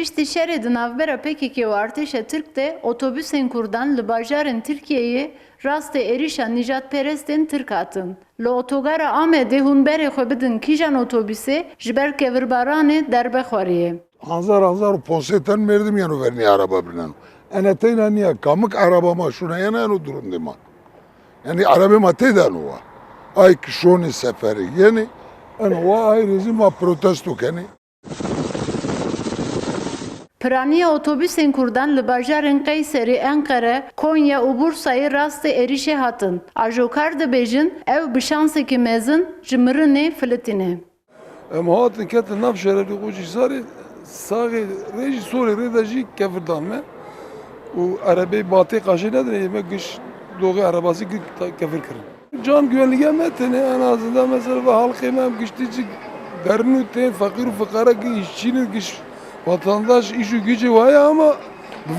Piştî şerê di navbera PKK û Artêşa Tirk de otobüsên Kurdan li bajarên Tirkiyeyê rastê êrişa nîjatperestên Tirk hatin. Li otogara Amedê hûn berê xwe bidin kîjan otobüsê ji ber kevirbaranê derbe xwariyê. Anzar poseten merdim yanu verni araba bilen. Eneteyna niye kamık arabama şuna yana yanu durum dima. Yani arabama teden uva. Ay kişoni seferi yeni. En uva ay rezima protesto keni. Piraniya otobüsên Kurdan li bajarên Qeyserî, Enkere, Konya û Bursayê rastê êrişê hatin. Ajokar dibêjin ew bi şansekî mezin ji mirinê Filîtînê. Em hatin ketin nav şerefli Koçhisarê saxê rêjî sorê rê de jî kevir dan me û erebeyê batê qaşê nedine yeme giş doğê arabasî kevir kirin. Can güvenliğe me tenê en azından mesela ve halkê me em giştî cî derin û tên fakir û fikara işçînin giş vatandaş iş û gücü vaye ama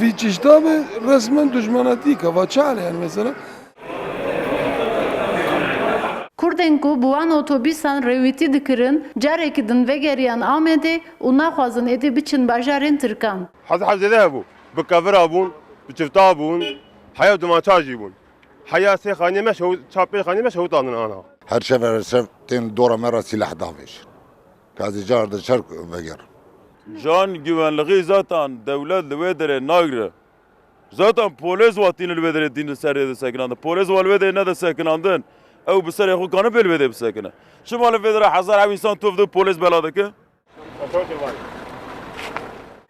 vî çişta be resmen düşmanetî keva çare yani mesela. Kurdên ku bi wan otobîsan rêwîtî dikirin, carekî din vegeriyan Amedê û naxwazin êdî biçin bajarên Tirkan. حەز هەبوو بکەڤرا بوون بچفتا بوون حیا دوماچاژی بوون حیا سێ خانێمە چاپێ خانێمە شەوتانن ئانا Her sefer ten dora mera silah daveş. Kazi cardı çark veger. Can güvenliği zaten devlet lüvedere nagre. Zaten polis vatini lüvedere dini seriye de sekinandı. Polis valvede ne de sekinandın. Ev bir seriye kukanı belvede bir sekine. Şu mal lüvedere hazar ev insan tufdu polis beladaki.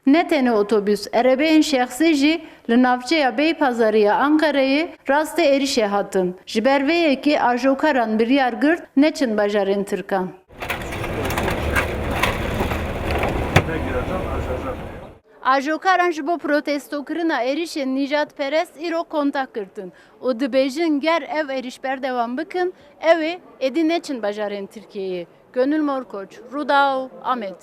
Ne tene otobüs, erebeyên şexsî jî li navçeya Beypazarî ya Ankarayê rastê êrişê hatin. Ji ber vê yekê ajokaran biryar girt neçin bajarên Tirkan. Ajokaran ji bo protestokirina êrişên nîjatperest îro kontak girtin û dibêjin ger ev êrişber devam bikin, ew ê êdî neçin bajarên Tirkiyeyê. Gönül Morkoç, Rudao, Amed.